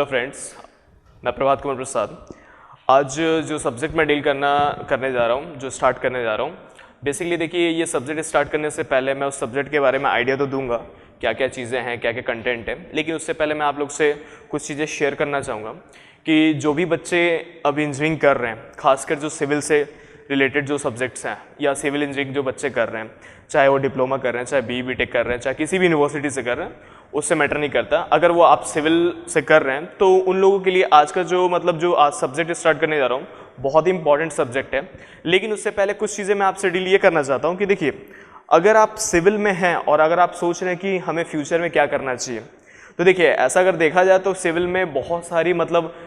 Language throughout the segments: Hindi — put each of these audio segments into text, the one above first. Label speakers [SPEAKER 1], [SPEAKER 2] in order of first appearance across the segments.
[SPEAKER 1] हेलो फ्रेंड्स, मैं प्रभात कुमार प्रसाद। आज जो सब्जेक्ट मैं डील करने जा रहा हूँ, जो स्टार्ट करने जा रहा हूँ, बेसिकली देखिए ये सब्जेक्ट स्टार्ट करने से पहले मैं उस सब्जेक्ट के बारे में आइडिया तो दूंगा, क्या क्या चीज़ें हैं, क्या क्या कंटेंट है, लेकिन उससे पहले मैं आप लोग से कुछ चीज़ें शेयर करना चाहूँगा कि जो भी बच्चे अभी इंजीनियरिंग कर रहे हैं, खासकर जो सिविल से रिलेटेड जो सब्जेक्ट्स हैं या सिविल इंजीनियरिंग जो बच्चे कर रहे हैं, चाहे वो डिप्लोमा कर रहे हैं, चाहे बीटेक कर रहे हैं, चाहे किसी भी यूनिवर्सिटी से कर रहे हैं, उससे मैटर नहीं करता। अगर वो आप सिविल से कर रहे हैं तो उन लोगों के लिए आज का जो आज सब्जेक्ट स्टार्ट करने जा रहा हूँ बहुत ही इंपॉर्टेंट सब्जेक्ट है। लेकिन उससे पहले कुछ चीज़ें मैं आपसे डील ये करना चाहता हूँ कि देखिए, अगर आप सिविल में हैं और अगर आप सोच रहे हैं कि हमें फ्यूचर में क्या करना चाहिए, तो देखिए ऐसा अगर देखा जाए तो सिविल में बहुत सारी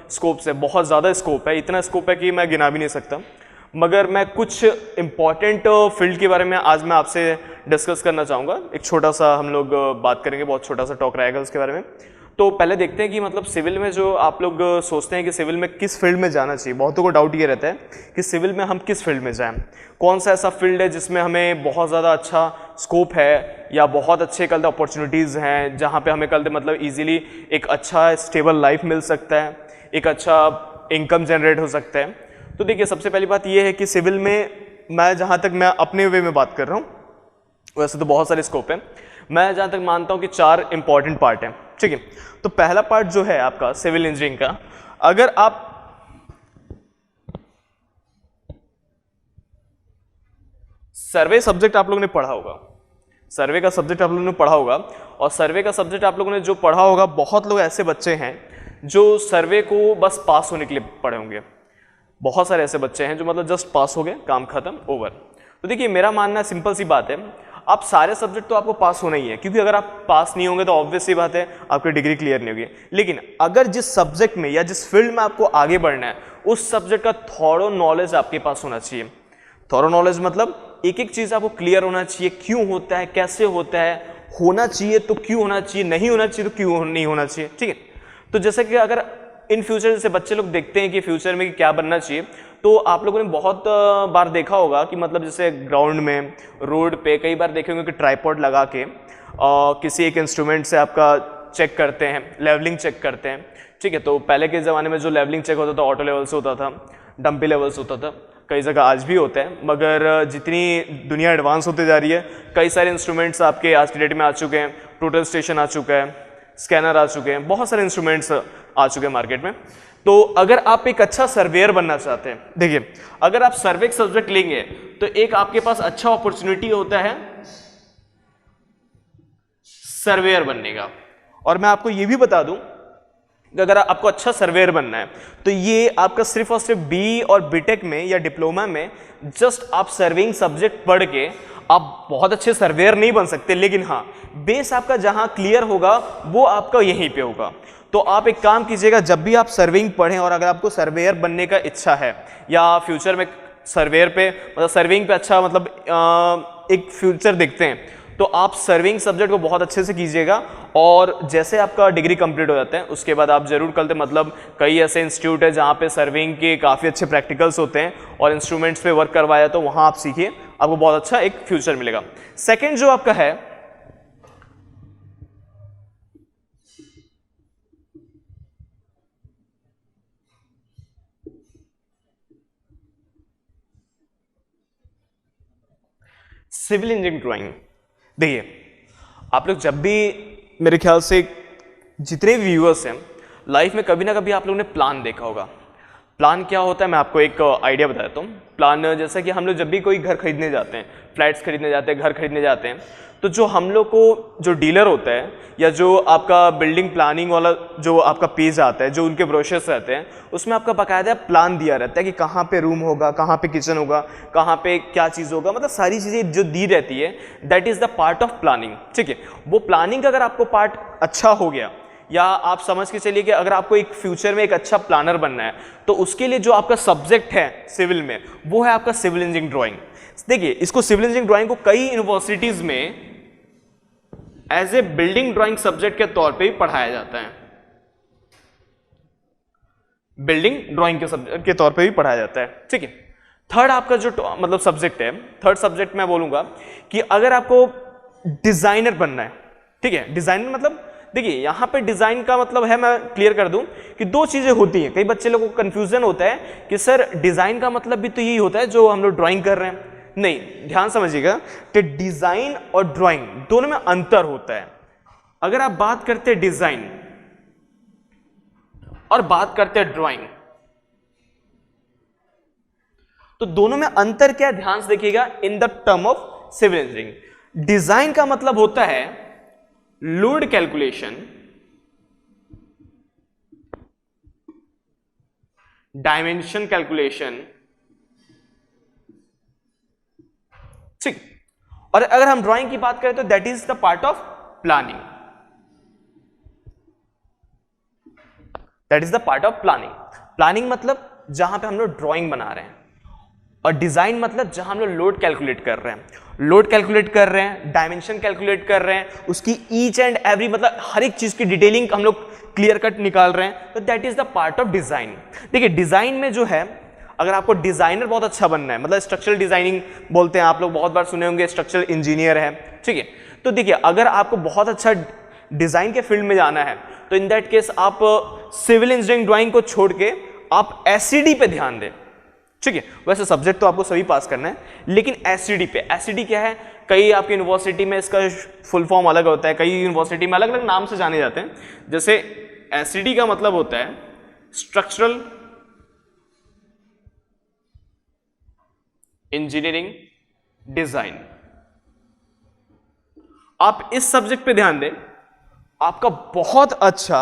[SPEAKER 1] स्कोप्स है, बहुत ज़्यादा स्कोप है, इतना स्कोप है कि मैं गिना भी नहीं सकता। मगर मैं कुछ इम्पॉर्टेंट फील्ड के बारे में आज मैं आपसे डिस्कस करना चाहूँगा। एक छोटा सा हम लोग बात करेंगे, बहुत छोटा सा टॉक रहेगा उसके बारे में। तो पहले देखते हैं कि सिविल में जो आप लोग सोचते हैं कि सिविल में किस फील्ड में जाना चाहिए। बहुतों को डाउट ये रहता है कि सिविल में हम किस फील्ड में जाएं, कौन सा ऐसा फील्ड है जिसमें हमें बहुत ज़्यादा अच्छा स्कोप है या बहुत अच्छे कल अपॉर्चुनिटीज़ हैं, जहाँ पे हमें कल ईजिली एक अच्छा स्टेबल लाइफ मिल सकता है, एक अच्छा इनकम जनरेट हो सकता है। तो देखिए, सबसे पहली बात यह है कि सिविल में मैं जहाँ तक मैं अपने वे में बात कर रहा हूँ, वैसे तो बहुत सारे स्कोप हैं, मैं जहाँ तक मानता हूँ कि 4 इंपॉर्टेंट पार्ट हैं। ठीक है, तो पहला पार्ट जो है आपका सिविल इंजीनियरिंग का, अगर आप सर्वे सब्जेक्ट आप लोगों ने पढ़ा होगा, सर्वे का सब्जेक्ट आप लोगों ने पढ़ा होगा, और सर्वे का सब्जेक्ट आप लोगों ने जो पढ़ा होगा, बहुत लोग ऐसे बच्चे हैं जो सर्वे को बस पास होने के लिए पढ़े होंगे। बहुत सारे ऐसे बच्चे हैं जो जस्ट पास हो गए, काम खत्म, ओवर। तो देखिए, मेरा मानना सिंपल सी बात है, आप सारे सब्जेक्ट तो आपको पास होना ही है, क्योंकि अगर आप पास नहीं होंगे तो ऑब्वियस सी बात है आपकी डिग्री क्लियर नहीं होगी। लेकिन अगर जिस सब्जेक्ट में या जिस फील्ड में आपको आगे बढ़ना है, उस सब्जेक्ट का थोड़ा नॉलेज आपके पास होना चाहिए। थोड़ा नॉलेज मतलब एक एक चीज़ आपको क्लियर होना चाहिए, क्यों होता है, कैसे होता है, होना चाहिए तो क्यों होना चाहिए, नहीं होना चाहिए तो क्यों नहीं होना चाहिए। ठीक है, तो जैसे कि अगर इन फ्यूचर जैसे बच्चे लोग देखते हैं कि फ्यूचर में क्या बनना चाहिए, तो आप लोगों ने बहुत बार देखा होगा कि जैसे ग्राउंड में, रोड पे कई बार देखे होंगे कि ट्राइपॉड लगा के किसी एक इंस्ट्रूमेंट से आपका चेक करते हैं, लेवलिंग चेक करते हैं। ठीक है, तो पहले के ज़माने में जो लेवलिंग चेक होता था ऑटो लेवल से होता था, डंपी लेवल से होता था, कई जगह आज भी होता है। मगर जितनी दुनिया एडवांस होते जा रही है, कई सारे इंस्ट्रूमेंट्स आपके आज की डेट में आ चुके हैं, टोटल स्टेशन आ चुका है, स्कैनर आ चुके हैं, बहुत सारे इंस्ट्रूमेंट्स आ चुके हैं मार्केट में। तो अगर आप एक अच्छा सर्वेयर बनना चाहते हैं, देखिए अगर आप सर्वे सब्जेक्ट लेंगे तो एक आपके पास अच्छा अपॉर्चुनिटी होता है सर्वेयर बनने का। और मैं आपको ये भी बता दूं कि अगर आपको अच्छा सर्वेयर बनना है तो ये आपका सिर्फ और सिर्फ बी और बीटेक में या डिप्लोमा में जस्ट आप सर्वेइंग सब्जेक्ट पढ़ के आप बहुत अच्छे सर्वेयर नहीं बन सकते, लेकिन हाँ, बेस आपका जहां क्लियर होगा वो आपका यहीं पे होगा। तो आप एक काम कीजिएगा, जब भी आप सर्वेइंग पढ़ें और अगर आपको सर्वेयर बनने का इच्छा है या फ्यूचर में सर्वेयर पे सर्वेइंग पे अच्छा एक फ्यूचर देखते हैं, तो आप सर्विंग सब्जेक्ट को बहुत अच्छे से कीजिएगा। और जैसे आपका डिग्री कंप्लीट हो जाता है उसके बाद आप जरूर कई ऐसे इंस्टीट्यूट है जहाँ पे सर्विंग के काफ़ी अच्छे प्रैक्टिकल्स होते हैं और इंस्ट्रूमेंट्स पे वर्क करवाया, तो वहाँ आप सीखिए, आपको बहुत अच्छा एक फ्यूचर मिलेगा। सेकेंड जो आपका है सिविल इंजीनियरिंग ड्राइंग। देखिए, आप लोग जब भी, मेरे ख्याल से जितने भी व्यूअर्स हैं, लाइफ में कभी ना कभी आप लोगों ने प्लान देखा होगा। प्लान क्या होता है, मैं आपको एक आइडिया बता देता हूँ। प्लान जैसा कि हम लोग जब भी कोई घर खरीदने जाते हैं, फ्लैट्स खरीदने जाते हैं, घर खरीदने जाते हैं, तो जो हम लोग को जो डीलर होता है या जो आपका बिल्डिंग प्लानिंग वाला जो आपका पेज आता है, जो उनके ब्रोशर्स रहते हैं, उसमें आपका बाकायदा प्लान दिया रहता है कि कहाँ पे रूम होगा, कहाँ पे किचन होगा, कहाँ पे क्या चीज़ होगा, सारी चीज़ें जो दी रहती है, that is the part of planning. ठीक है, वो प्लानिंग अगर आपको पार्ट अच्छा हो गया, या आप समझ के चलिए कि अगर आपको एक फ्यूचर में एक अच्छा प्लानर बनना है, तो उसके लिए जो आपका सब्जेक्ट है सिविल में, वो है आपका सिविल इंजीनियरिंग ड्राइंग। देखिए, इसको सिविल इंजीनियरिंग ड्राइंग को कई यूनिवर्सिटीज में as a building drawing subject के तौर पे भी पढ़ाया जाता है, बिल्डिंग ड्राइंग के सब्जेक्ट के तौर पे भी पढ़ाया जाता है। ठीक है, थर्ड आपका जो सब्जेक्ट है, थर्ड सब्जेक्ट मैं बोलूंगा कि अगर आपको डिजाइनर बनना है, ठीक है, डिजाइनर देखिए यहाँ पे डिजाइन का मतलब है, मैं क्लियर कर दूं कि दो चीजें होती हैं। कई बच्चे लोगों को कंफ्यूजन होता है कि सर डिजाइन का मतलब भी तो यही होता है जो हम लोग ड्राइंग कर रहे हैं। नहीं, ध्यान समझिएगा कि डिजाइन और ड्राइंग दोनों में अंतर होता है। अगर आप बात करते हैं डिजाइन और बात करते हैं ड्राइंग, तो दोनों में अंतर क्या है, ध्यान से देखिएगा। In the term of civil engineering, design का मतलब होता है लोड कैलकुलेशन, डायमेंशन कैलकुलेशन, ठीक। और अगर हम ड्राइंग की बात करें तो that is the part of planning, that is the part of planning. Planning मतलब जहां पे हम लोग ड्राइंग बना रहे हैं, और डिजाइन मतलब जहां हम लोग लोड कैलकुलेट कर रहे हैं, लोड कैलकुलेट कर रहे हैं, डायमेंशन कैलकुलेट कर रहे हैं, उसकी ईच एंड एवरी मतलब हर एक चीज की डिटेलिंग हम लोग क्लियर कट निकाल रहे हैं, तो that is the part of design. देखिए डिजाइन में जो है, अगर आपको डिजाइनर बहुत अच्छा बनना है, मतलब स्ट्रक्चरल डिजाइनिंग बोलते हैं, आप लोग बहुत बार सुने होंगे स्ट्रक्चरल इंजीनियर है, ठीक है। तो देखिए अगर आपको बहुत अच्छा डिजाइन के फील्ड में जाना है तो इन दैट केस आप सिविल इंजीनियरिंग ड्राइंग को छोड़ के आप एससीडी पे ध्यान दें, ठीक है। वैसे सब्जेक्ट तो आपको सभी पास करना है, लेकिन एससीडी पे, एससीडी क्या है, कई आपकी यूनिवर्सिटी में इसका फुल फॉर्म अलग होता है, कई यूनिवर्सिटी में अलग अलग नाम से जाने जाते हैं। जैसे एससीडी का मतलब होता है स्ट्रक्चरल इंजीनियरिंग डिजाइन। आप इस सब्जेक्ट पे ध्यान दें, आपका बहुत अच्छा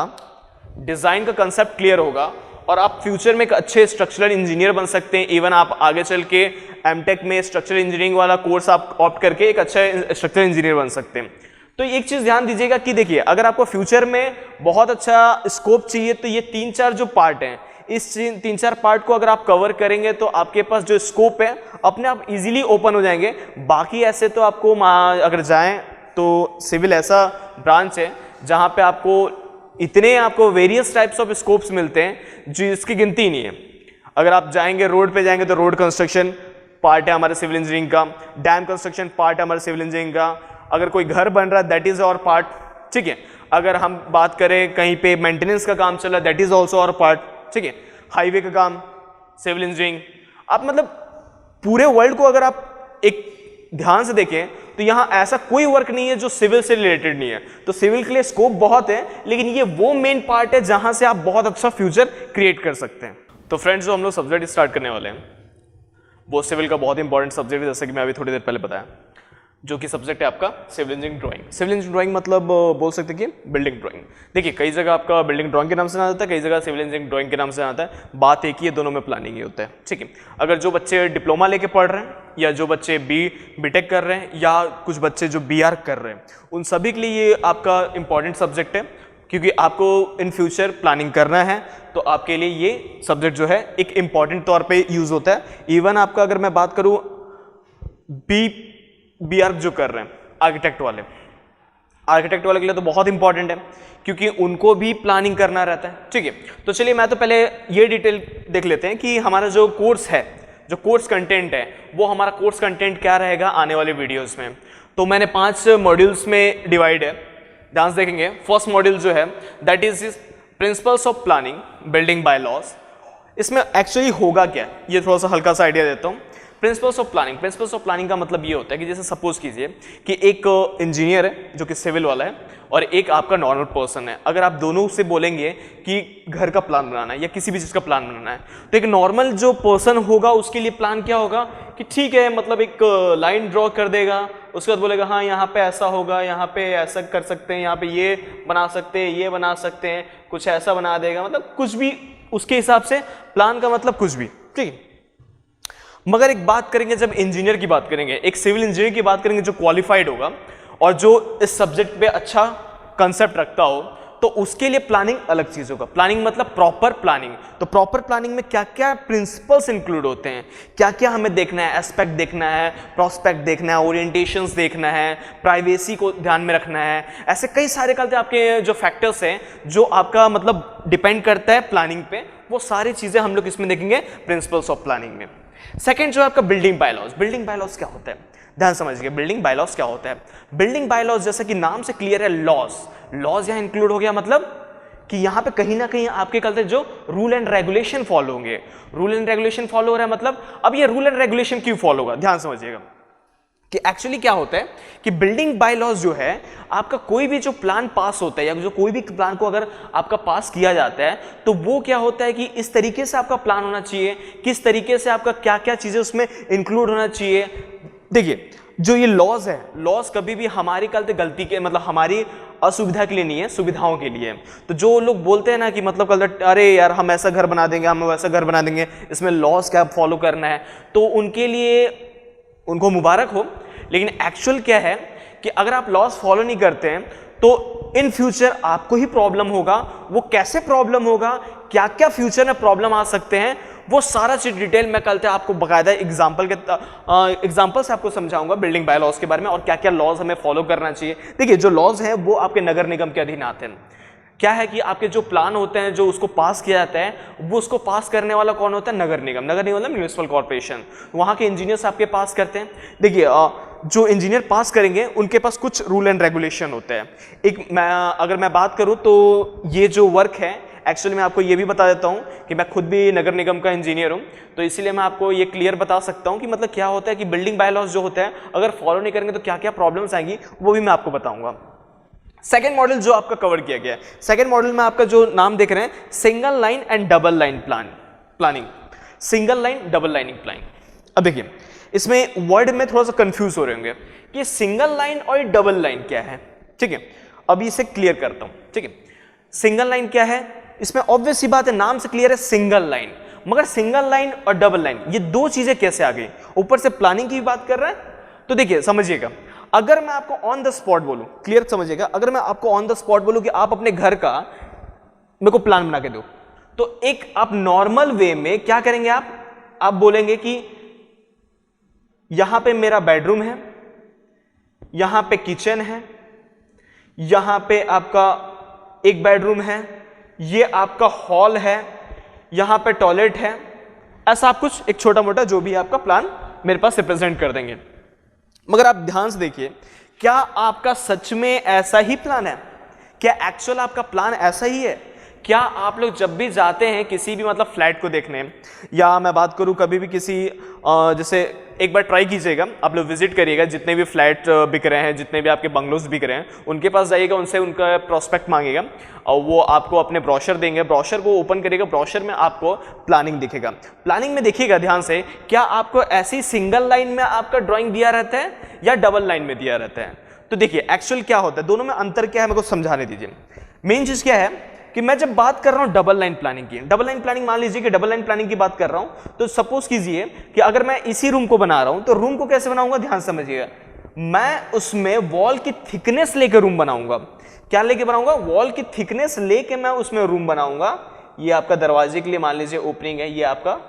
[SPEAKER 1] डिजाइन का कंसेप्ट क्लियर होगा और आप फ्यूचर में एक अच्छे स्ट्रक्चरल इंजीनियर बन सकते हैं। इवन आप आगे चल के एमटेक में स्ट्रक्चरल इंजीनियरिंग वाला कोर्स आप ऑप्ट करके एक अच्छा स्ट्रक्चरल इंजीनियर बन सकते हैं। तो एक चीज ध्यान दीजिएगा कि देखिए अगर आपको फ्यूचर में बहुत अच्छा स्कोप चाहिए तो ये 3-4 जो पार्ट हैं, इस 3-4 पार्ट को अगर आप कवर करेंगे तो आपके पास जो स्कोप है अपने आप इजीली ओपन हो जाएंगे। बाकी ऐसे तो आपको अगर जाएं तो सिविल ऐसा ब्रांच है जहां पे आपको वेरियस टाइप्स ऑफ स्कोप्स मिलते हैं जिसकी गिनती नहीं है। अगर आप जाएंगे रोड पे जाएंगे तो रोड कंस्ट्रक्शन पार्ट है हमारे सिविल इंजीनियरिंग का, डैम कंस्ट्रक्शन पार्ट है हमारे सिविल इंजीनियरिंग का, अगर कोई घर बन रहा है दैट इज और पार्ट, ठीक है। अगर हम बात करें कहीं पे मेंटेनेंस का काम चल रहा है दैट इज ऑल्सो और पार्ट, ठीक है। हाईवे का काम सिविल इंजीनियरिंग। आप मतलब पूरे वर्ल्ड को अगर आप एक ध्यान से देखें तो यहां ऐसा कोई वर्क नहीं है जो सिविल से रिलेटेड नहीं है। तो सिविल के लिए स्कोप बहुत है, लेकिन ये वो मेन पार्ट है जहां से आप बहुत अच्छा फ्यूचर क्रिएट कर सकते हैं। तो फ्रेंड्स, जो हम लोग सब्जेक्ट स्टार्ट करने वाले हैं वो सिविल का बहुत इंपॉर्टेंट सब्जेक्ट है, जैसे कि मैं अभी थोड़ी देर पहले बताया, जो कि सब्जेक्ट है आपका civil engineering drawing. Civil engineering drawing मतलब बोल सकते हैं कि बिल्डिंग ड्राइंग। देखिए कई जगह आपका बिल्डिंग ड्राइंग के नाम से जाना जाता है, कई जगह सिविल इंजीनियरिंग ड्राइंग के नाम से जाना जाता है। बात एक ही है, दोनों में प्लानिंग ही होता है, ठीक है। अगर जो बच्चे डिप्लोमा लेके पढ़ रहे हैं या जो बच्चे बीटेक कर रहे हैं या कुछ बच्चे जो बीआर कर रहे हैं, उन सभी के लिए ये आपका इंपॉर्टेंट सब्जेक्ट है, क्योंकि आपको इन फ्यूचर प्लानिंग करना है तो आपके लिए ये सब्जेक्ट जो है एक इंपॉर्टेंट तौर पे यूज होता है। इवन आपका अगर मैं बात करूं बीआर जो कर रहे हैं आर्किटेक्ट वाले के लिए तो बहुत इंपॉर्टेंट है, क्योंकि उनको भी प्लानिंग करना रहता है, ठीक है। तो चलिए मैं तो पहले ये डिटेल देख लेते हैं कि हमारा जो कोर्स है, जो कोर्स कंटेंट है, वो हमारा कोर्स कंटेंट क्या रहेगा आने वाले वीडियोस में। तो मैंने 5 मॉड्यूल्स में डिवाइड है, ध्यान से देखेंगे। फर्स्ट मॉड्यूल जो है that is principles of planning building by laws. इसमें एक्चुअली होगा क्या, ये थोड़ा सा हल्का सा आइडिया देता हूँ। Principles of planning, principles of planning का मतलब ये होता है कि जैसे सपोज कीजिए कि एक इंजीनियर है जो कि सिविल वाला है और एक आपका नॉर्मल पर्सन है। अगर आप दोनों से बोलेंगे कि घर का प्लान बनाना है या किसी भी चीज़ का प्लान बनाना है, तो एक नॉर्मल जो पर्सन होगा उसके लिए प्लान क्या होगा कि ठीक है, मतलब एक लाइन ड्रॉ कर देगा, उसके बाद बोलेगा हाँ यहाँ पे ऐसा होगा, यहाँ पे ऐसा कर सकते हैं, यहाँ पे ये बना सकते हैं, ये बना सकते हैं, कुछ ऐसा बना देगा, मतलब कुछ भी उसके हिसाब से प्लान का मतलब कुछ भी, ठीक है। मगर एक बात करेंगे, जब इंजीनियर की बात करेंगे, एक सिविल इंजीनियर की बात करेंगे जो क्वालिफाइड होगा और जो इस सब्जेक्ट पे अच्छा कंसेप्ट रखता हो, तो उसके लिए प्लानिंग अलग चीज होगा। प्लानिंग मतलब प्रॉपर प्लानिंग। तो प्रॉपर प्लानिंग में क्या क्या प्रिंसिपल्स इंक्लूड होते हैं, क्या क्या हमें देखना है, एस्पेक्ट देखना है, प्रोस्पेक्ट देखना है, ओरिएंटेशंस देखना है, प्राइवेसी को ध्यान में रखना है, ऐसे कई सारे कहते हैं आपके जो फैक्टर्स हैं जो आपका मतलब डिपेंड करता है प्लानिंग पे, वो सारी चीजें हम लोग इसमें देखेंगे प्रिंसिपल्स ऑफ प्लानिंग में। सेकेंड जो है आपका building by laws. Building by laws क्या होता है? ध्यान समझिए बिल्डिंग बायलॉज क्या होता है। बिल्डिंग बायलॉज जैसे कि नाम से क्लियर है, लॉज यहां इंक्लूड हो गया, मतलब कि यहां पे कहीं ना कहीं आपके कल जो रूल एंड रेगुलेशन फॉलो होंगे। रूल एंड रेगुलेशन फॉलो हो रहा है मतलब, अब ये रूल एंड रेगुलेशन क्यों फॉलो होगा, ध्यान समझिएगा कि एक्चुअली क्या होता है कि बिल्डिंग बायलॉज जो है, आपका कोई भी जो प्लान पास होता है या जो कोई भी प्लान को अगर आपका पास किया जाता है तो वो क्या होता है कि इस तरीके से आपका प्लान होना चाहिए, किस तरीके से आपका क्या क्या चीजें उसमें इंक्लूड होना चाहिए। देखिए जो ये लॉज है, लॉज कभी भी हमारी गलती के मतलब हमारी असुविधा के लिए नहीं है, सुविधाओं के लिए। तो जो लोग बोलते हैं ना कि मतलब कल अरे यार हम ऐसा घर बना देंगे, हम वैसा घर बना देंगे, इसमें लॉज क्या फॉलो करना है, तो उनके लिए उनको मुबारक हो। लेकिन एक्चुअल क्या है कि अगर आप लॉज फॉलो नहीं करते हैं तो इन फ्यूचर आपको ही प्रॉब्लम होगा। वो कैसे प्रॉब्लम होगा, क्या क्या फ्यूचर में प्रॉब्लम आ सकते हैं, वो सारा चीज डिटेल में कल आपको बकायदा एग्जांपल से आपको समझाऊंगा बिल्डिंग बायलॉज के बारे में और क्या क्या लॉज हमें फॉलो करना चाहिए। देखिए जो लॉज हैं वो आपके नगर निगम के अधीन आते हैं। क्या है कि आपके जो प्लान होते हैं जो उसको पास किया जाता है, वो उसको पास करने वाला कौन होता है, नगर निगम। नगर निगम मतलब म्यूनिसिपल कॉर्पोरेशन, वहां के इंजीनियर्स आपके पास करते हैं। देखिए जो इंजीनियर पास करेंगे उनके पास कुछ रूल एंड रेगुलेशन होते हैं। अगर मैं बात करूं तो ये जो वर्क है, एक्चुअली मैं आपको ये भी बता देता हूं कि मैं खुद भी नगर निगम का इंजीनियर हूं, तो इसीलिए मैं आपको ये क्लियर बता सकता हूं कि मतलब क्या होता है कि बिल्डिंग बायलॉज जो होता है अगर फॉलो नहीं करेंगे तो क्या क्या प्रॉब्लम्स आएंगी, वो भी मैं आपको बताऊंगा। सेकेंड मॉडल जो आपका कवर किया गया है, सेकेंड मॉडल में आपका जो नाम देख रहे हैं, single line and double line planning, single line double lining planning. अब देखिए इसमें वर्ड में थोड़ा सा कंफ्यूज हो रहे होंगे कि सिंगल लाइन और डबल लाइन क्या है, ठीक है। अभी इसे क्लियर करता हूं, ठीक है। सिंगल लाइन क्या है, इसमें ऑब्वियस सी बात है, नाम से क्लियर है सिंगल लाइन, मगर सिंगल लाइन और डबल लाइन ये दो चीजें कैसे आ गई, ऊपर से प्लानिंग की बात कर रहा है। तो देखिए समझिएगा, अगर मैं आपको ऑन द स्पॉट बोलूं, क्लियर समझिएगा, अगर मैं आपको ऑन द स्पॉट बोलूं कि आप अपने घर का मेरे को प्लान बना के दो, तो एक आप नॉर्मल वे में क्या करेंगे, आप बोलेंगे कि यहां पे मेरा बेडरूम है, यहां पे किचन है, यहां पे आपका एक बेडरूम है, ये आपका हॉल है, यहां पे टॉयलेट है, ऐसा आप कुछ एक छोटा मोटा जो भी आपका प्लान मेरे पास रिप्रेजेंट कर देंगे। मगर आप ध्यान से देखिए, क्या आपका सच में ऐसा ही प्लान है, क्या एक्चुअल आपका प्लान ऐसा ही है? क्या आप लोग जब भी जाते हैं किसी भी मतलब फ्लैट को देखने, या मैं बात करूं कभी भी किसी जैसे एक बार ट्राई कीजिएगा, आप लोग विजिट करिएगा, जितने भी फ्लैट बिक रहे हैं, जितने भी आपके बंगलोज बिक रहे हैं, उनके पास जाइएगा, उनसे उनका प्रोस्पेक्ट मांगेगा और वो आपको अपने ब्रोशर देंगे, ब्रोशर को ओपन करिएगा, ब्रोशर में आपको प्लानिंग दिखेगा। प्लानिंग में देखिएगा ध्यान से, क्या आपको ऐसी सिंगल लाइन में आपका ड्राइंग दिया रहता है या डबल लाइन में दिया रहता है? तो देखिए एक्चुअल क्या होता है, दोनों में अंतर क्या है मेरे को समझाने दीजिए। मेन चीज क्या है कि मैं जब बात कर रहा हूं डबल लाइन प्लानिंग की, डबल लाइन प्लानिंग मान लीजिए कि डबल लाइन प्लानिंग की बात कर रहा हूं, तो सपोज कीजिए कि अगर मैं इसी रूम को बना रहा हूं, तो रूम को कैसे बनाऊंगा, ध्यान समझिएगा, मैं उसमें वॉल की थिकनेस लेकर रूम बनाऊंगा। क्या लेके बनाऊंगा, वॉल की थिकनेस लेके मैं उसमें रूम बनाऊंगा। ये आपका दरवाजे के लिए मान लीजिए ओपनिंग है, ये आपका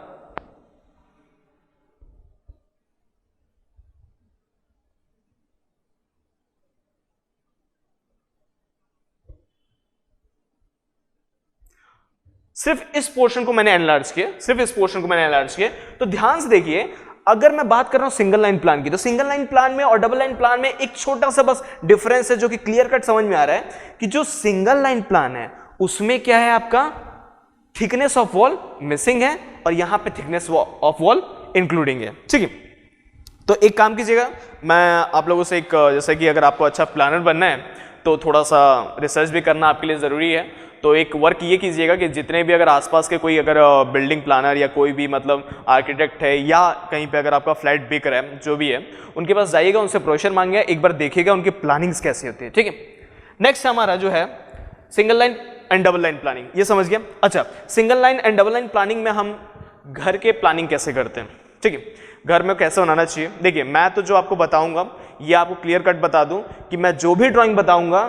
[SPEAKER 1] सिर्फ इस पोर्शन को मैंने एनलार्ज किया, सिर्फ इस पोर्शन को मैंने एनलार्ज किया। तो ध्यान से देखिए, अगर मैं बात कर रहा हूं सिंगल लाइन प्लान की, तो सिंगल लाइन प्लान में और डबल लाइन प्लान में एक छोटा सा बस डिफरेंस है जो कि क्लियर कट समझ में आ रहा है कि जो सिंगल लाइन प्लान है उसमें क्या है, आपका थिकनेस ऑफ वॉल मिसिंग है और यहां पे थिकनेस ऑफ वॉल इंक्लूडिंग है, ठीक है। तो एक काम कीजिएगा, मैं आप लोगों से एक जैसे कि अगर आपको अच्छा प्लानर बनना है तो थोड़ा सा रिसर्च भी करना आपके लिए ज़रूरी है। तो एक वर्क ये कीजिएगा कि जितने भी अगर आसपास के कोई अगर बिल्डिंग प्लानर या कोई भी मतलब आर्किटेक्ट है या कहीं पे अगर आपका फ्लैट बिक रहा है जो भी है, उनके पास जाइएगा, उनसे ब्रोशर मांगिएगा, एक बार देखिएगा उनकी प्लानिंग्स कैसी होती है, ठीक है। नेक्स्ट हमारा जो है single line and double line planning, ये समझ गया। अच्छा, single line and double line planning में हम घर के प्लानिंग कैसे करते हैं, ठीक है, घर में कैसे बनाना चाहिए। देखिए मैं तो जो आपको बताऊंगा ये आपको क्लियर कट बता दूं कि मैं जो भी ड्राइंग बताऊंगा,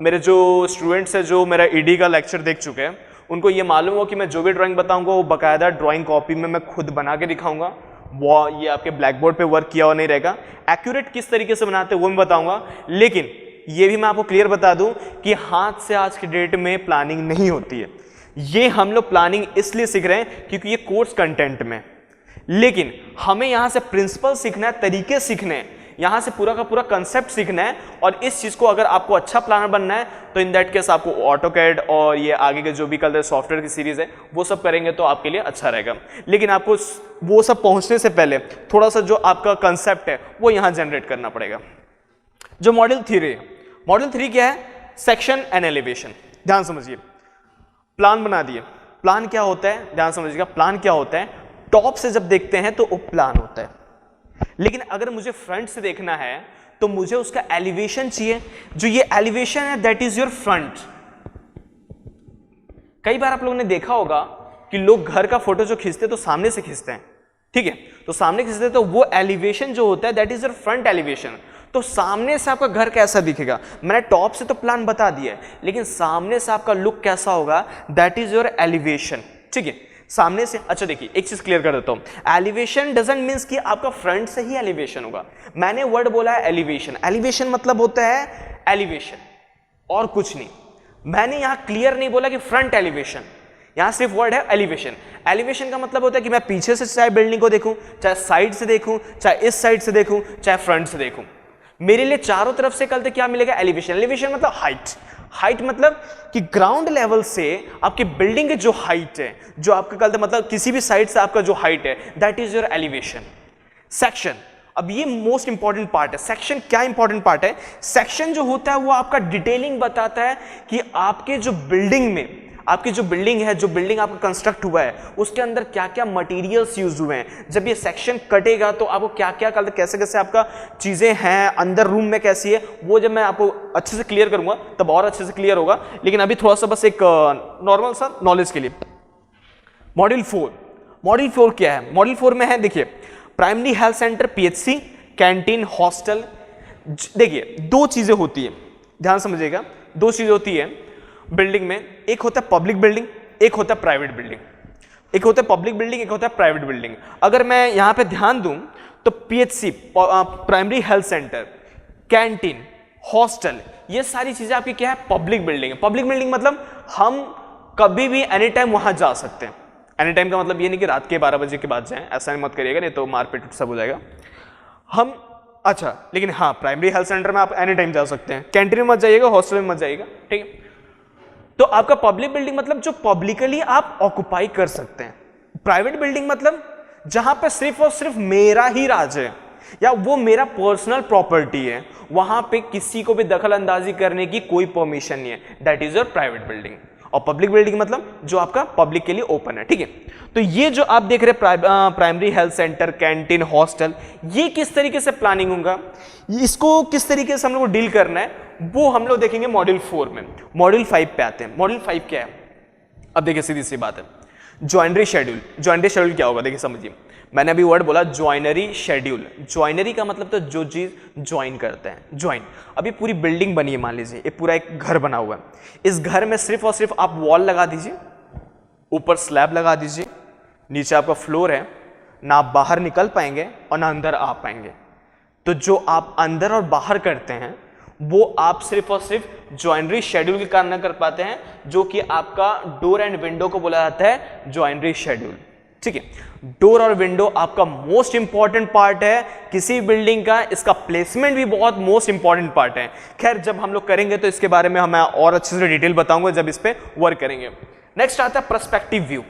[SPEAKER 1] मेरे जो स्टूडेंट्स हैं जो मेरा ईडी का लेक्चर देख चुके हैं, उनको ये मालूम हो कि मैं जो भी ड्राइंग बताऊंगा वो बाकायदा ड्राइंग कॉपी में मैं खुद बना के दिखाऊंगा। वो ये आपके ब्लैक बोर्ड पे वर्क किया हुआ नहीं रहेगा। एक्यूरेट किस तरीके से बनाते हैं वो मैं बताऊंगा, लेकिन ये भी मैं आपको क्लियर बता दूं कि हाथ से आज की डेट में प्लानिंग नहीं होती है। ये हम लोग प्लानिंग इसलिए सीख रहे हैं क्योंकि ये कोर्स कंटेंट में, लेकिन हमें यहां से प्रिंसिपल सीखना है, तरीके सीखने हैं यहाँ से पूरा का पूरा कंसेप्ट सीखना है, और इस चीज को अगर आपको अच्छा प्लानर बनना है तो इन दैट केस आपको ऑटोकैड और ये आगे के जो भी कल सॉफ्टवेयर की सीरीज है वो सब करेंगे तो आपके लिए अच्छा रहेगा। लेकिन आपको वो सब पहुंचने से पहले थोड़ा सा जो आपका कंसेप्ट है वो यहाँ जनरेट करना पड़ेगा। जो मॉड्यूल 3 है, मॉड्यूल 3 क्या है? Section and elevation. ध्यान समझिए, प्लान बना दिए। प्लान क्या होता है? ध्यान समझिएगा, प्लान क्या होता है? टॉप से जब देखते हैं तो वो प्लान होता है, लेकिन अगर मुझे फ्रंट से देखना है तो मुझे उसका एलिवेशन चाहिए। जो ये एलिवेशन है दैट इज योर फ्रंट। कई बार आप लोगों ने देखा होगा कि लोग घर का फोटो जो खींचते हैं तो सामने से खींचते हैं, ठीक है? तो सामने खींचते हैं तो वो एलिवेशन जो होता है that is your front elevation. तो सामने से आपका घर कैसा दिखेगा? मैंने टॉप से तो प्लान बता दिया है, लेकिन सामने से आपका लुक कैसा होगा दैट इज योर एलिवेशन, ठीक है? सामने से, अच्छा देखिए एक चीज क्लियर कर देता हूं, एलिवेशन डजंट मींस कि आपका फ्रंट से ही एलिवेशन होगा। मैंने वर्ड बोला है एलिवेशन। एलिवेशन मतलब होता है एलिवेशन और कुछ नहीं। मैंने यहां क्लियर नहीं बोला कि फ्रंट एलिवेशन, यहां सिर्फ वर्ड है एलिवेशन। एलिवेशन का मतलब होता है कि मैं पीछे से चाहे बिल्डिंग को देखूं, चाहे साइड से देखूं, चाहे इस साइड से देखूं, चाहे फ्रंट से देखूं, मेरे लिए चारों तरफ से कल तक क्या मिलेगा? एलिवेशन। एलिवेशन मतलब हाइट। हाइट मतलब कि ग्राउंड लेवल से आपकी बिल्डिंग की जो हाइट है, जो आपका कल तक मतलब किसी भी साइड से आपका जो हाइट है that is your elevation. Section, अब ये मोस्ट इंपॉर्टेंट पार्ट है। सेक्शन क्या इंपॉर्टेंट पार्ट है? सेक्शन जो होता है वो आपका डिटेलिंग बताता है कि आपके जो बिल्डिंग में, आपकी जो बिल्डिंग है, जो बिल्डिंग आपका कंस्ट्रक्ट हुआ है उसके अंदर क्या क्या मटेरियल्स यूज हुए हैं। जब ये सेक्शन कटेगा तो आपको क्या क्या कल कैसे कैसे आपका चीजें हैं अंदर रूम में कैसी है, वो जब मैं आपको अच्छे से क्लियर करूंगा तब और अच्छे से क्लियर होगा। लेकिन अभी थोड़ा सा बस एक नॉर्मल सा नॉलेज के लिए। मॉड्यूल 4, मॉड्यूल 4 क्या है? मॉड्यूल 4 में है, देखिए, primary health centre, PHC, canteen, hostel. देखिए दो चीजें होती है, ध्यान समझिएगा, दो चीजें होती है बिल्डिंग में। एक होता है पब्लिक बिल्डिंग, एक होता है प्राइवेट बिल्डिंग। एक होता है पब्लिक बिल्डिंग, एक होता है प्राइवेट बिल्डिंग। अगर मैं यहां पे ध्यान दूं तो PHC, primary health centre, canteen, hostel, ये सारी चीजें आपकी क्या है? पब्लिक बिल्डिंग है। पब्लिक बिल्डिंग मतलब हम कभी भी एनी टाइम वहां जा सकते हैं। एनी टाइम का मतलब ये नहीं कि रात के 12 बजे के बाद जाएं, ऐसा मत करिएगा, नहीं तो मारपीट सब हो जाएगा। हम, अच्छा, लेकिन हाँ प्राइमरी हेल्थ सेंटर में आप एनी टाइम जा सकते हैं। कैंटीन में मत जाइएगा, हॉस्टल में मत जाइएगा, ठीक है? तो आपका पब्लिक बिल्डिंग मतलब जो पब्लिकली आप ऑक्युपाई कर सकते हैं। प्राइवेट बिल्डिंग मतलब जहां पे सिर्फ और सिर्फ मेरा ही राज है या वो मेरा पर्सनल प्रॉपर्टी है, वहां पे किसी को भी दखल अंदाजी करने की कोई परमिशन नहीं है, that is your private building. और पब्लिक बिल्डिंग मतलब जो आपका पब्लिक के लिए ओपन है, ठीक है? तो ये जो आप देख रहे हैं primary health centre, canteen, hostel, ये किस तरीके से प्लानिंग होगा, इसको किस तरीके से हम लोग को डील करना है वो हम लोग देखेंगे मॉड्यूल 4 में। मॉड्यूल 5 पे आते हैं। मॉड्यूल 5 क्या है? अब देखिए सीधी सी बात है, ज्वाइनरी शेड्यूल। ज्वाइनरी शेड्यूल क्या होगा? देखिए समझिए, मैंने अभी वर्ड बोला ज्वाइनरी शेड्यूल। ज्वाइनरी का मतलब तो जो चीज ज्वाइन करते हैं, ज्वाइन। अभी पूरी बिल्डिंग बनी है, मान लीजिए ये पूरा एक घर बना हुआ है। इस घर में सिर्फ और सिर्फ आप वॉल लगा दीजिए, ऊपर स्लैब लगा दीजिए, नीचे आपका फ्लोर है, ना आप बाहर निकल पाएंगे और ना अंदर आ पाएंगे। तो जो आप अंदर और बाहर करते हैं वो आप सिर्फ और सिर्फ ज्वाइनरी शेड्यूल के कारण कर पाते हैं, जो कि आपका डोर एंड विंडो को बोला जाता है ज्वाइनरी शेड्यूल, ठीक है? डोर और विंडो आपका मोस्ट इंपॉर्टेंट पार्ट है किसी बिल्डिंग का। इसका प्लेसमेंट भी बहुत मोस्ट इंपॉर्टेंट पार्ट है। खैर जब हम लोग करेंगे तो इसके बारे में मैं और अच्छे से डिटेल बताऊंगा जब इस पे वर्क करेंगे। नेक्स्ट आता है perspective view.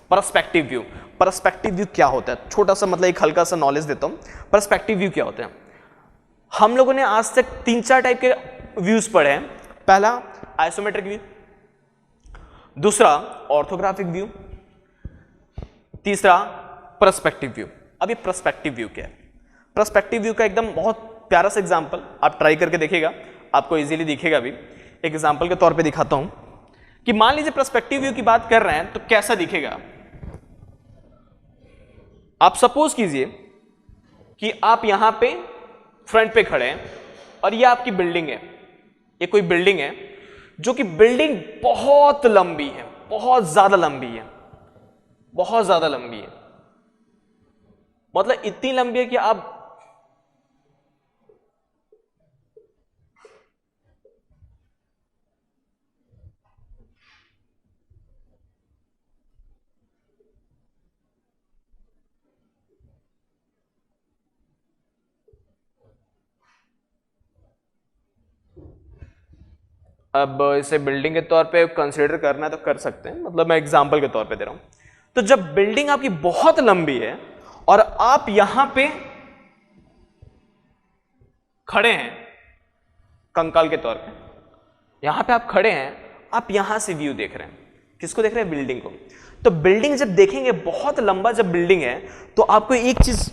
[SPEAKER 1] Perspective view, perspective view क्या होता है? छोटा सा मतलब एक हल्का सा नॉलेज देता हूं। पर्सपेक्टिव व्यू क्या होता है? हम लोगों ने आज तक 3-4 टाइप के व्यूज पढ़े हैं। पहला आइसोमेट्रिक व्यू, दूसरा ऑर्थोग्राफिक व्यू, तीसरा पर्सपेक्टिव व्यू। अब ये पर्सपेक्टिव व्यू क्या है? पर्सपेक्टिव व्यू का एकदम बहुत प्यारा सा एग्जांपल आप ट्राई करके देखिएगा, आपको इजीली दिखेगा भी। एक एग्जांपल के तौर पे दिखाता हूं कि मान लीजिए पर्सपेक्टिव व्यू की बात कर रहे हैं तो कैसा दिखेगा। आप सपोज कीजिए कि आप यहां पे फ्रंट पे खड़े हैं और ये आपकी बिल्डिंग है। ये कोई बिल्डिंग है जो कि बिल्डिंग बहुत लंबी है, बहुत ज्यादा लंबी है, बहुत ज्यादा लंबी है। मतलब इतनी लंबी है कि आप अब इसे बिल्डिंग के तौर पे कंसिडर करना है तो कर सकते हैं, मतलब मैं एग्जांपल के तौर पे दे रहा हूं। तो जब बिल्डिंग आपकी बहुत लंबी है और आप यहां पे खड़े हैं कंकाल के तौर पे, यहां पे आप खड़े हैं, आप यहां से व्यू देख रहे हैं, किसको देख रहे हैं? बिल्डिंग को। तो बिल्डिंग जब देखेंगे, बहुत लंबा जब बिल्डिंग है, तो आपको एक चीज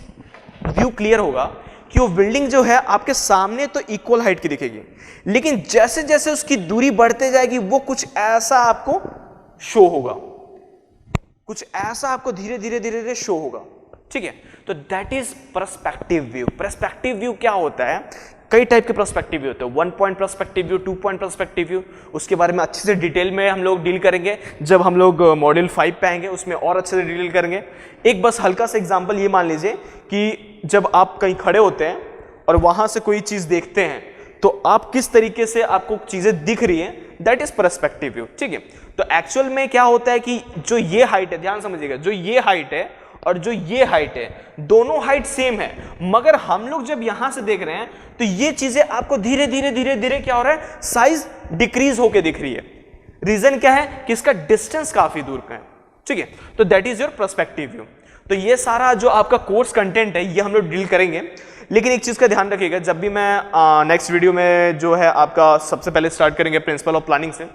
[SPEAKER 1] व्यू क्लियर होगा कि वो बिल्डिंग जो है आपके सामने तो इक्वल हाइट की दिखेगी, लेकिन जैसे जैसे उसकी दूरी बढ़ते जाएगी वो कुछ ऐसा आपको शो होगा, कुछ ऐसा आपको धीरे धीरे धीरे धीरे शो होगा, ठीक है। तो that is perspective view. Perspective view क्या होता है? कई टाइप के पर्सपेक्टिव व्यू होते हैं, 1 point perspective view, 2 point perspective view. उसके बारे में अच्छे से डिटेल में हम लोग डील करेंगे जब हम लोग मॉड्यूल 5 पे आएंगे, उसमें और अच्छे से डील करेंगे। एक बस हल्का सा एग्जांपल ये मान लीजिए कि जब आप कहीं खड़े होते हैं और वहां से कोई चीज देखते हैं तो आप किस तरीके से आपको चीजें दिख रही हैं, दैट इज पर्सपेक्टिव व्यू, ठीक है। तो एक्चुअल में क्या होता है कि जो ये हाइट है, ध्यान समझिएगा, जो ये हाइट है और जो ये हाइट है, दोनों हाइट सेम है, मगर हम लोग जब यहां से देख रहे हैं तो ये चीजें आपको धीरे धीरे धीरे धीरे क्या हो रहा है? साइज डिक्रीज होके दिख रही है। रीजन क्या है? कि इसका डिस्टेंस काफी दूर का है, ठीक है। तो that is your perspective view. तो ये सारा जो आपका कोर्स कंटेंट है ये हम लोग डील करेंगे, लेकिन एक चीज का ध्यान रखिएगा, जब भी मैं नेक्स्ट वीडियो में जो है आपका सबसे पहले स्टार्ट करेंगे प्रिंसिपल ऑफ प्लानिंग से,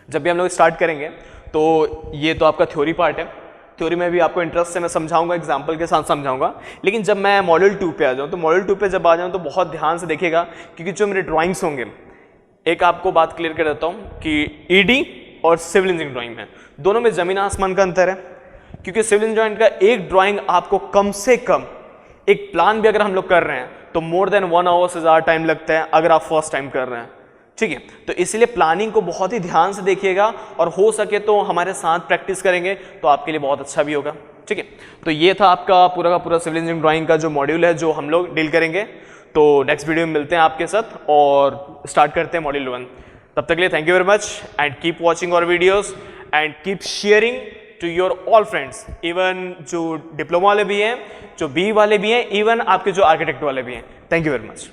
[SPEAKER 1] जब भी हम लोग स्टार्ट करेंगे तो ये तो आपका थ्योरी पार्ट है, थ्योरी में भी आपको इंटरेस्ट से मैं समझाऊंगा, एग्जाम्पल के साथ समझाऊंगा। लेकिन जब मैं मॉड्यूल 2 पे आ जाऊँ, तो मॉड्यूल 2 पे जब आ जाऊँ तो बहुत ध्यान से देखिएगा, क्योंकि जो मेरे ड्राइंग्स होंगे, एक आपको बात क्लियर कर देता हूँ कि ईडी और सिविल इंजीनियरिंग ड्राइंग में दोनों में जमीन आसमान का अंतर है, क्योंकि सिविल इंजीनियरिंग का एक ड्राइंग आपको कम से कम, एक प्लान भी अगर हम लोग कर रहे हैं तो मोर देन 1 आवर से ज़्यादा टाइम लगता है अगर आप फर्स्ट टाइम कर रहे हैं, ठीक है। तो इसलिए प्लानिंग को बहुत ही ध्यान से देखिएगा और हो सके तो हमारे साथ प्रैक्टिस करेंगे तो आपके लिए बहुत अच्छा भी होगा, ठीक है। तो ये था आपका पूरा का पूरा सिविल इंजीनियरिंग ड्राइंग का जो मॉड्यूल है जो हम लोग डील करेंगे। तो नेक्स्ट वीडियो में मिलते हैं आपके साथ और स्टार्ट करते हैं मॉड्यूल 1। तब तक के लिए thank you very much and keep watching our videos and keep sharing to your all friends, even जो डिप्लोमा वाले भी हैं, जो बी वाले भी हैं, इवन आपके जो आर्किटेक्ट वाले भी हैं। Thank you very much.